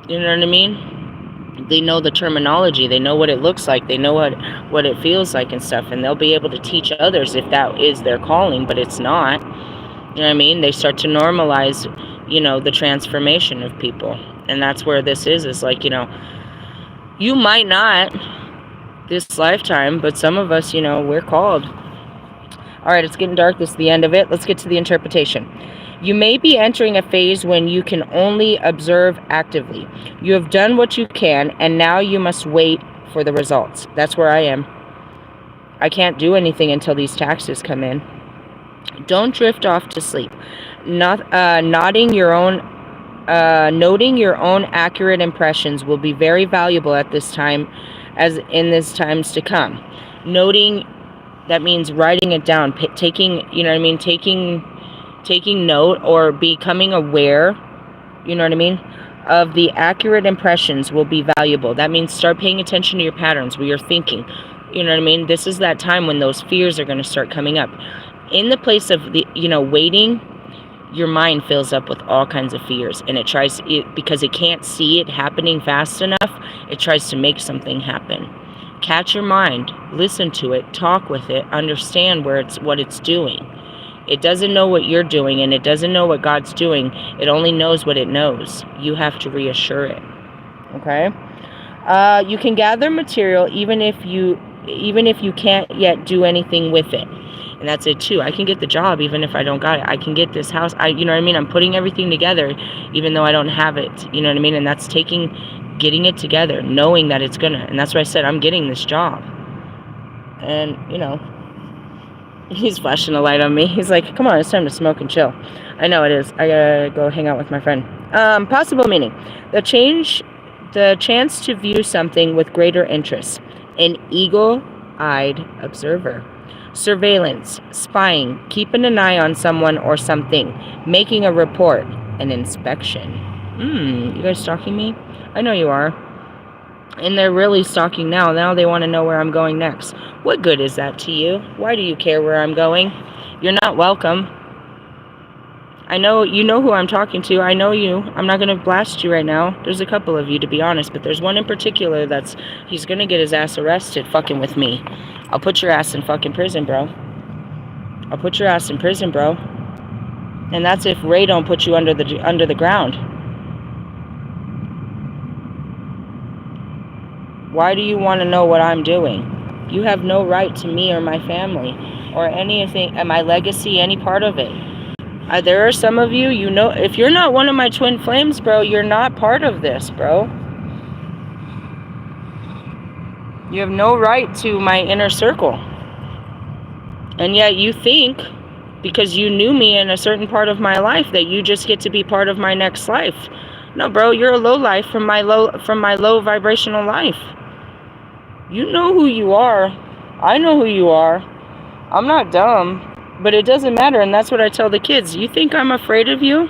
You know what I mean? They know the terminology. They know what it looks like. They know what it feels like and stuff, and they'll be able to teach others if that is their calling, but it's not. You know what I mean? They start to normalize, you know, the transformation of people. And that's where this is like, you know, you might not this lifetime, but some of us, you know, we're called. All right, it's getting dark. This is the end of it. Let's get to the interpretation. You may be entering a phase when you can only observe actively. You have done what you can, and now you must wait for the results. That's where I am. I can't do anything until these taxes come in. Don't drift off to sleep. Noting your own accurate impressions will be very valuable at this time, as in this times to come. Noting, that means writing it down, taking, you know what I mean, taking note or becoming aware, you know what I mean, of the accurate impressions will be valuable. That means start paying attention to your patterns, where you're thinking, you know what I mean. This is that time when those fears are going to start coming up. In the place of the, waiting, your mind fills up with all kinds of fears, and because it can't see it happening fast enough, it tries to make something happen. Catch your mind, listen to it, talk with it, understand what it's doing. It doesn't know what you're doing, and it doesn't know what God's doing. It only knows what it knows. You have to reassure it. Okay? You can gather material even if you can't yet do anything with it. And that's it too. I can get the job even if I don't got it. I can get this house. You know what I mean? I'm putting everything together even though I don't have it. You know what I mean? And that's getting it together, knowing that it's gonna. And that's why I said I'm getting this job. And, he's flashing a light on me. He's like, come on, it's time to smoke and chill. I know it is. I gotta go hang out with my friend. Possible meaning. The chance to view something with greater interest. An eagle-eyed observer. Surveillance, spying, keeping an eye on someone or something, making a report, an inspection. You guys stalking me? I know you are. And they're really stalking now. Now they want to know where I'm going next. What good is that to you? Why do you care where I'm going? You're not welcome. I know you know who I'm talking to. I know you. I'm not going to blast you right now. There's a couple of you, to be honest, but there's one in particular he's going to get his ass arrested fucking with me. I'll put your ass in fucking prison, bro. I'll put your ass in prison, bro. And that's if Ray don't put you under the ground. Why do you want to know what I'm doing? You have no right to me or my family or anything, and my legacy, any part of it. There are some of you, if you're not one of my twin flames, bro, you're not part of this, bro. You have no right to my inner circle. And yet you think, because you knew me in a certain part of my life, that you just get to be part of my next life. No, bro, you're a low life from my low vibrational life. You know who you are. I know who you are. I'm not dumb, but it doesn't matter, and that's what I tell the kids. You think I'm afraid of you?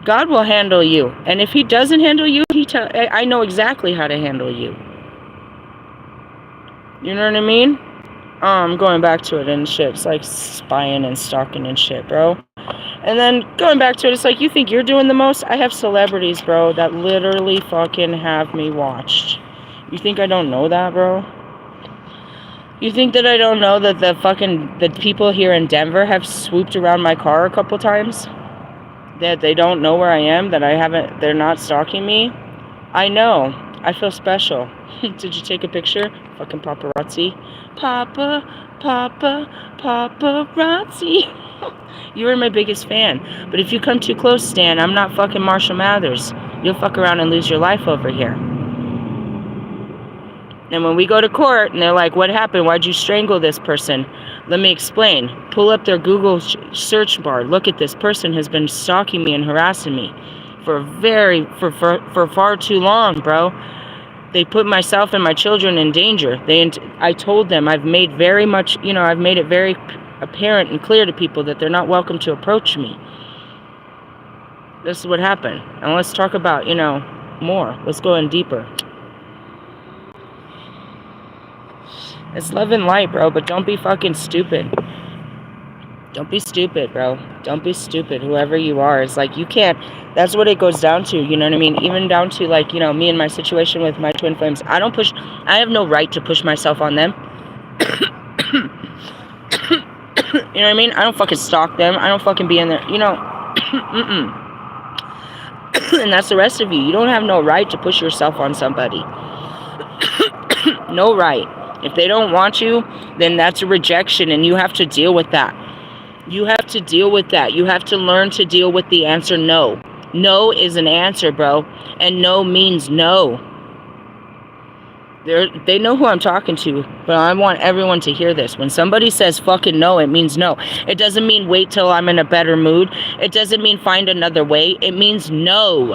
God will handle you, and if he doesn't handle you, I know exactly how to handle you. You know what I mean? Going back to it and shit. It's like spying and stalking and shit, bro. And then going back to it, it's like, you think you're doing the most? I have celebrities, bro, that literally fucking have me watched. You think I don't know that, bro? You think that I don't know that the people here in Denver have swooped around my car a couple times? That they don't know where I am? That they're not stalking me? I know. I feel special. Did you take a picture? Fucking paparazzi. Paparazzi. You are my biggest fan. But if you come too close, Stan, I'm not fucking Marshall Mathers. You'll fuck around and lose your life over here. And when we go to court and they're like, what happened? Why'd you strangle this person? Let me explain. Pull up their Google search bar. Look at this person has been stalking me and harassing me for far too long, bro. They put myself and my children in danger. I told them, I've made it very apparent and clear to people that they're not welcome to approach me. This is what happened. And let's talk about, more. Let's go in deeper. It's love and light, bro, but don't be fucking stupid. Don't be stupid, bro. Don't be stupid, whoever you are. It's like, you can't, that's what it goes down to, you know what I mean? Even down to, like, me and my situation with my twin flames. I have no right to push myself on them. You know what I mean? I don't fucking stalk them. I don't fucking be in there, mm-mm. And that's the rest of you. You don't have no right to push yourself on somebody. No right. If they don't want you, then that's a rejection, and you have to deal with that. You have to deal with that. You have to learn to deal with the answer no. No is an answer, bro. And no means no. They know who I'm talking to, but I want everyone to hear this. When somebody says fucking no, it means no. It doesn't mean wait till I'm in a better mood. It doesn't mean find another way. It means no.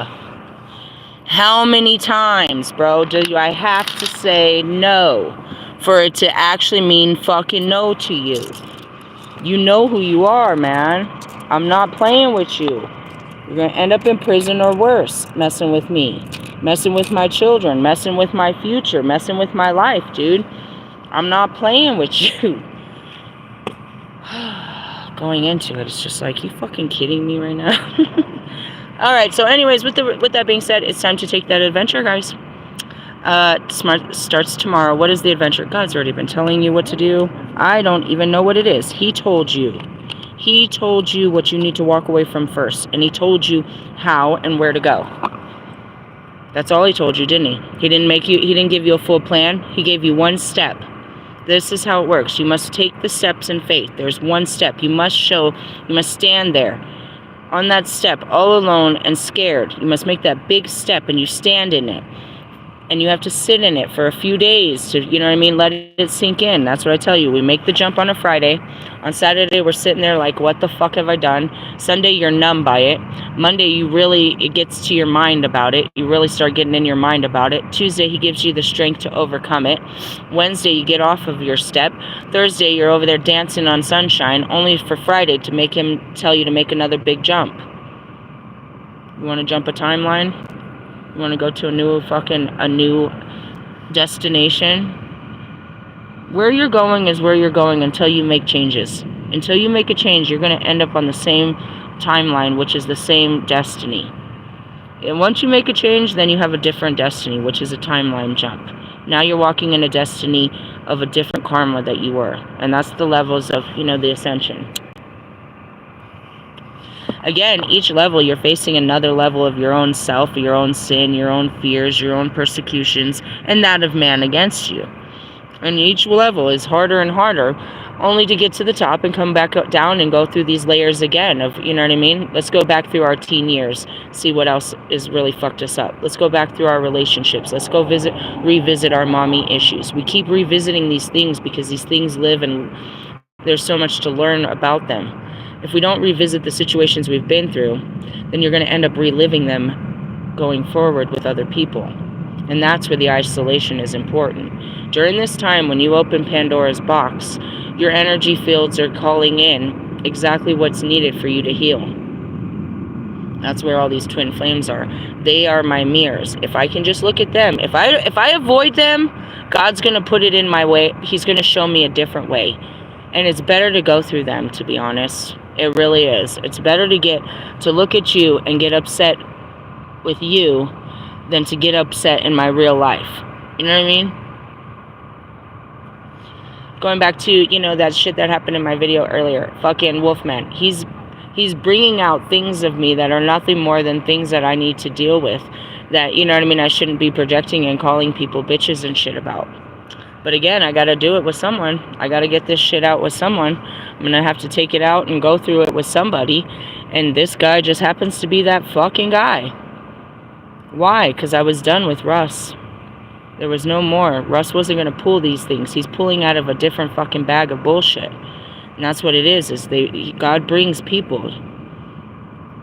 How many times, bro, do I have to say no for it to actually mean fucking no to you? You know who you are, man. I'm not playing with you. You're going to end up in prison or worse, messing with me, messing with my children, messing with my future, messing with my life, dude. I'm not playing with you. Going into it, it's just like, you fucking kidding me right now? All right, so anyways, with that being said, it's time to take that adventure, guys. Smart starts tomorrow. What is the adventure? God's already been telling you what to do. I don't even know what it is. He told you. He told you what you need to walk away from first. And he told you how and where to go. That's all he told you, didn't he? He didn't give you a full plan. He gave you one step. This is how it works. You must take the steps in faith. There's one step. You must stand there on that step all alone and scared. You must make that big step and you stand in it. And you have to sit in it for a few days to, you know what I mean, let it sink in. That's what I tell you. We make the jump on a Friday. On Saturday, we're sitting there like, what the fuck have I done? Sunday, you're numb by it. Monday, it gets to your mind about it. You really start getting in your mind about it. Tuesday, he gives you the strength to overcome it. Wednesday, you get off of your step. Thursday, you're over there dancing on sunshine, only for Friday to make him tell you to make another big jump. You want to jump a timeline? You want to go to a new destination? Where you're going is where you're going until you make changes. Until you make a change, you're going to end up on the same timeline, which is the same destiny. And once you make a change, then you have a different destiny, which is a timeline jump. Now you're walking in a destiny of a different karma that you were. And that's the levels of, the ascension. Again, each level, you're facing another level of your own self, your own sin, your own fears, your own persecutions, and that of man against you. And each level is harder and harder, only to get to the top and come back down and go through these layers again of, you know what I mean? Let's go back through our teen years, see what else is really fucked us up. Let's go back through our relationships. Let's go revisit our mommy issues. We keep revisiting these things because these things live and there's so much to learn about them. If we don't revisit the situations we've been through, then you're going to end up reliving them going forward with other people. And that's where the isolation is important. During this time, when you open Pandora's box, your energy fields are calling in exactly what's needed for you to heal. That's where all these twin flames are. They are my mirrors. If I can just look at them, if I avoid them, God's going to put it in my way. He's going to show me a different way. And it's better to go through them, to be honest. It really is. It's better to look at you and get upset with you than to get upset in my real life. You know what I mean? Going back to, that shit that happened in my video earlier. Fucking Wolfman. He's bringing out things of me that are nothing more than things that I need to deal with. That, you know what I mean, I shouldn't be projecting and calling people bitches and shit about. But again, I got to do it with someone. I got to get this shit out with someone. I'm going to have to take it out and go through it with somebody. And this guy just happens to be that fucking guy. Why? Because I was done with Russ. There was no more. Russ wasn't going to pull these things. He's pulling out of a different fucking bag of bullshit. And that's what it is God brings people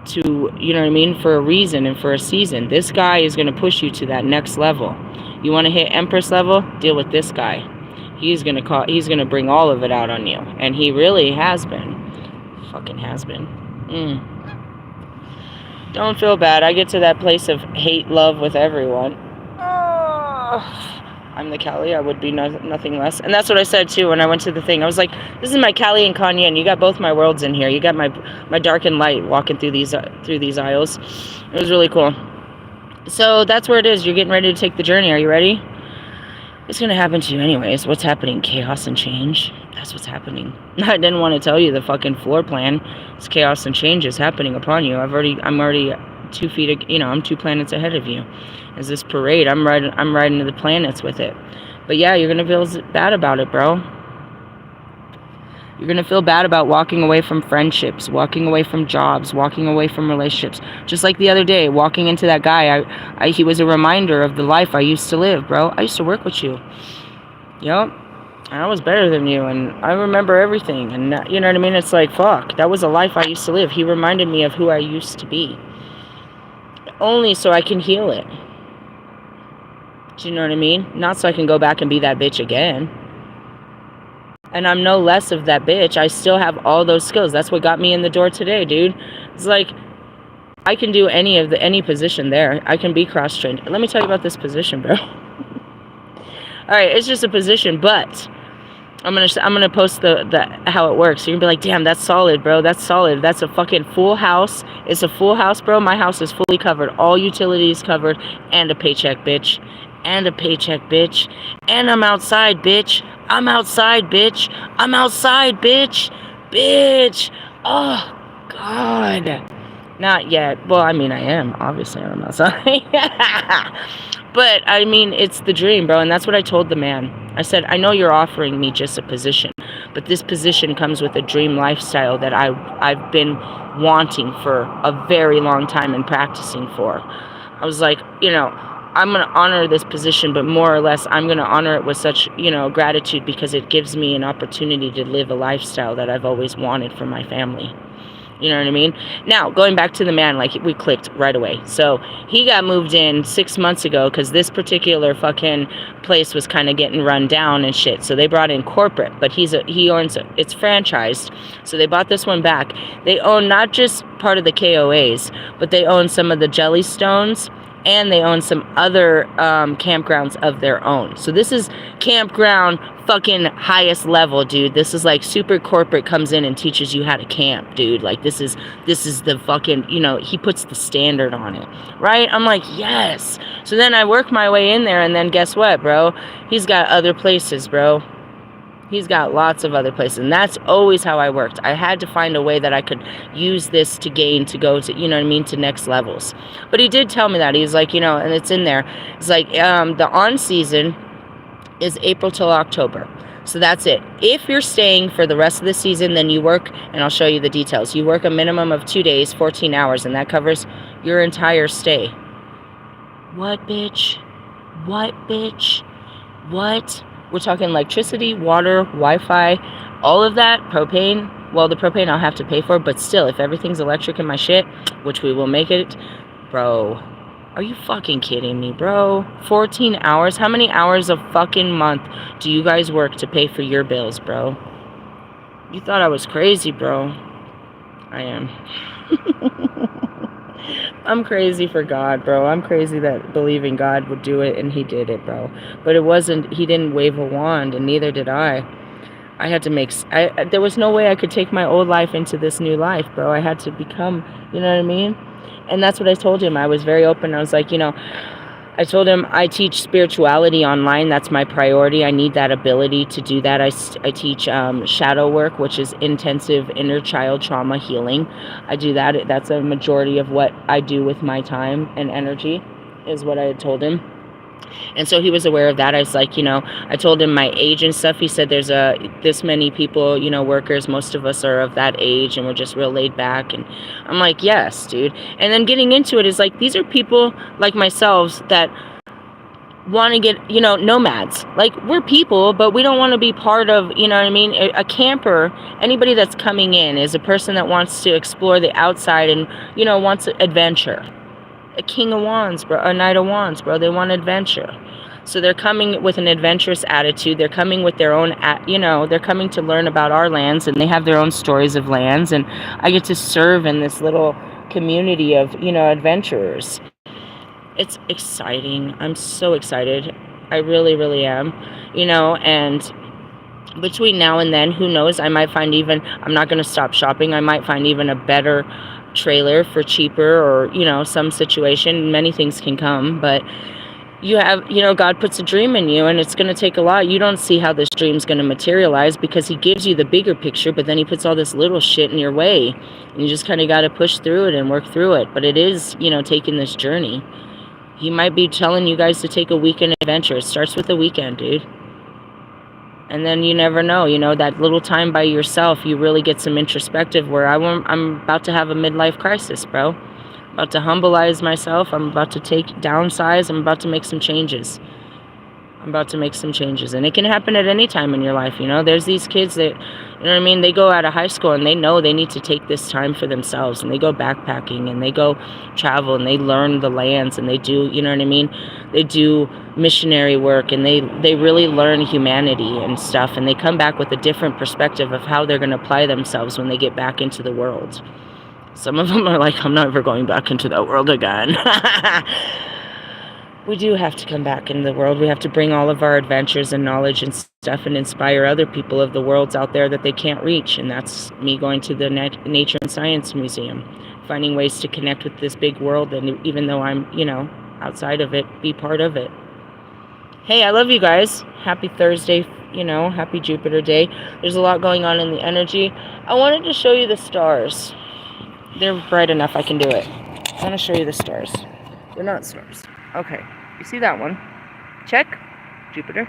to, you know what I mean, for a reason and for a season. This guy is going to push you to that next level. You want to hit Empress level? Deal with this guy. He's going to bring all of it out on you. And he really has been. Fucking has been. Don't feel bad. I get to that place of hate, love with everyone. I'm the Cali. I would be nothing less. And that's what I said, too, when I went to the thing. I was like, this is my Cali and Kanye, and you got both my worlds in here. You got my dark and light walking through these aisles. It was really cool. So that's where it is. You're getting ready to take the journey. Are you ready? It's going to happen to you anyways. What's happening? Chaos and change. That's what's happening. I didn't want to tell you the fucking floor plan. It's chaos and change is happening upon you. I'm already 2 feet, I'm 2 planets ahead of you. As this parade, I'm riding to the planets with it. But yeah, you're going to feel bad about it, bro. You're going to feel bad about walking away from friendships, walking away from jobs, walking away from relationships. Just like the other day, walking into that guy, he was a reminder of the life I used to live, bro. I used to work with you. Yup. I was better than you, and I remember everything. And you know what I mean? It's like, fuck, that was a life I used to live. He reminded me of who I used to be. Only so I can heal it. Do you know what I mean? Not so I can go back and be that bitch again. And I'm no less of that bitch. I still have all those skills. That's what got me in the door today, dude. It's like, I can do any position there. I can be cross-trained. Let me tell you about this position, bro. Alright, it's just a position, but I'm gonna post the how it works. So you're gonna be like, damn, that's solid, bro. That's solid. That's a fucking full house. It's a full house, bro. My house is fully covered. All utilities covered. And a paycheck, bitch. And a paycheck, bitch. And I'm outside, bitch. I'm outside, bitch. I'm outside, bitch. Bitch. Oh, God. Not yet. Well, I mean, I am. Obviously, I'm outside. But, I mean, it's the dream, bro. And that's what I told the man. I said, I know you're offering me just a position, but this position comes with a dream lifestyle that I've been wanting for a very long time and practicing for. I was like, you know, I'm going to honor this position, but more or less, I'm going to honor it with such, you know, gratitude because it gives me an opportunity to live a lifestyle that I've always wanted for my family. You know what I mean? Now, going back to the man, like, we clicked right away. So, he got moved in 6 months ago because this particular fucking place was kind of getting run down and shit. So, they brought in corporate, but he owns it. It's franchised. So, they bought this one back. They own not just part of the KOAs, but they own some of the Jellystones, and they own some other campgrounds of their own. So this is campground fucking highest level, dude. This is like super corporate comes in and teaches you how to camp, dude. Like this is the fucking, you know, he puts the standard on it, right? I'm like, yes. So then I work my way in there, and then guess what, bro? He's got other places, bro. He's got lots of other places, and that's always how I worked. I had to find a way that I could use this to gain, to go to, you know what I mean, to next levels. But he did tell me that. He's like, you know, and it's in there. It's like, the on season is April till October. So that's it. If you're staying for the rest of the season, then you work, and I'll show you the details. You work a minimum of 2 days, 14 hours, and that covers your entire stay. What, bitch? What, bitch? What? We're talking electricity, water, Wi-Fi, all of that, propane. Well, the propane I'll have to pay for, but still, if everything's electric in my shit, which we will make it, bro, are you fucking kidding me, bro? 14 hours? How many hours a fucking month do you guys work to pay for your bills, bro? You thought I was crazy, bro. I am. I'm crazy for God, bro. I'm crazy that believing God would do it, and he did it, bro. But it wasn't, he didn't wave a wand, and neither did I. I had to there was no way I could take my old life into this new life, bro. I had to become, you know what I mean? And that's what I told him. I was very open. I was like, you know, I told him I teach spirituality online. That's my priority. I need that ability to do that. I teach shadow work, which is intensive inner child trauma healing. I do that. That's a majority of what I do with my time and energy, is what I had told him. And so he was aware of that. I was like, you know, I told him my age and stuff. He said there's this many people, you know, workers. Most of us are of that age, and we're just real laid back. And I'm like, yes, dude. And then getting into it is like, these are people like myself that want to get, you know, nomads. Like, we're people, but we don't want to be part of, you know what I mean? A camper, anybody that's coming in is a person that wants to explore the outside and, you know, wants adventure. A King of Wands, bro, a Knight of Wands, bro. They want adventure. So they're coming with an adventurous attitude. They're coming with their own, you know, they're coming to learn about our lands, and they have their own stories of lands. And I get to serve in this little community of, you know, adventurers. It's exciting. I'm so excited. I really, really am. You know, and between now and then, who knows? I might find even, I'm not going to stop shopping. I might find even a better trailer for cheaper, or, you know, some situation. Many things can come, but you have, you know, God puts a dream in you, and it's going to take a lot. You don't see how this dream's going to materialize because he gives you the bigger picture, but then he puts all this little shit in your way, and you just kind of got to push through it and work through it. But it is, you know, taking this journey. He might be telling you guys to take a weekend adventure. It starts with a weekend, dude. And then you never know, that little time by yourself, you really get some introspective where I'm about to have a midlife crisis, bro. About to humbleize myself. I'm about to downsize. I'm about to make some changes. And it can happen at any time in your life. There's these kids that, they go out of high school and they know they need to take this time for themselves, and they go backpacking and they go travel and they learn the lands, and they do, they do missionary work, and they really learn humanity and stuff, and they come back with a different perspective of how they're going to apply themselves when they get back into the world. Some of them are like, I'm never going back into that world again. We do have to come back in the world. We have to bring all of our adventures and knowledge and stuff and inspire other people of the worlds out there that they can't reach. And that's me going to the Nature and Science Museum, finding ways to connect with this big world. And even though I'm, outside of it, be part of it. Hey, I love you guys. Happy Thursday, happy Jupiter day. There's a lot going on in the energy. I wanted to show you the stars. They're bright enough I can do it. I want to show you the stars. They're not stars. Okay, you see that one? Check. Jupiter.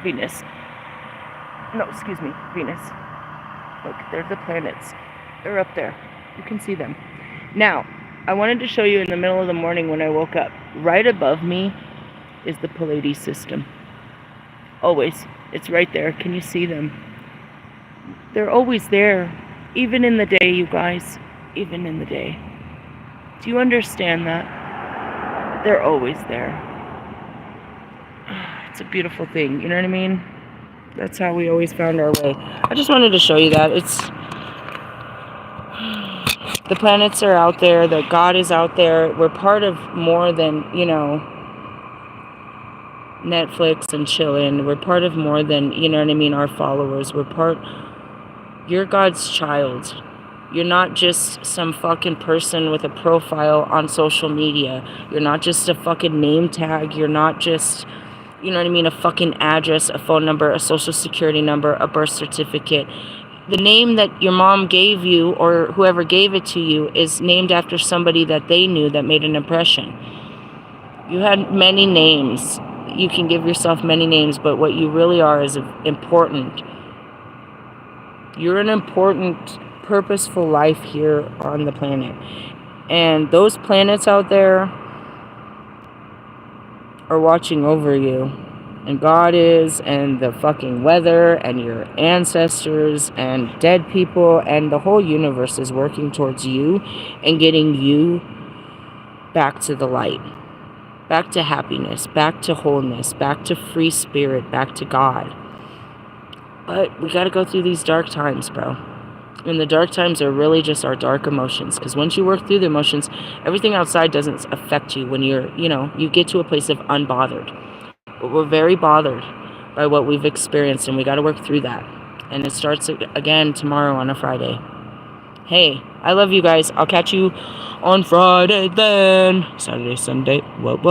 Venus. No, excuse me, Venus. Look, they're the planets. They're up there. You can see them. Now, I wanted to show you in the middle of the morning when I woke up. Right above me is the Pleiades system. Always. It's right there. Can you see them? They're always there. Even in the day, you guys. Even in the day. Do you understand that? They're always there. It's a beautiful thing, you know what I mean? That's how we always found our way. I just wanted to show you that. The planets are out there, that God is out there. We're part of more than, Netflix and chillin'. We're part of more than, our followers. You're God's child. You're not just some fucking person with a profile on social media. You're not just a fucking name tag. You're not just, a fucking address, a phone number, a social security number, a birth certificate. The name that your mom gave you or whoever gave it to you is named after somebody that they knew that made an impression. You had many names. You can give yourself many names, but what you really are is important. You're an important, purposeful life here on the planet. And those planets out there are watching over you. And God is, and the fucking weather, and your ancestors, and dead people, and the whole universe is working towards you and getting you back to the light. Back to happiness, back to wholeness, back to free spirit, back to God. But we gotta go through these dark times, bro. And the dark times are really just our dark emotions. Because once you work through the emotions, everything outside doesn't affect you when you're, you get to a place of unbothered. But we're very bothered by what we've experienced, and we got to work through that. And it starts again tomorrow on a Friday. Hey, I love you guys. I'll catch you on Friday then. Saturday, Sunday. What?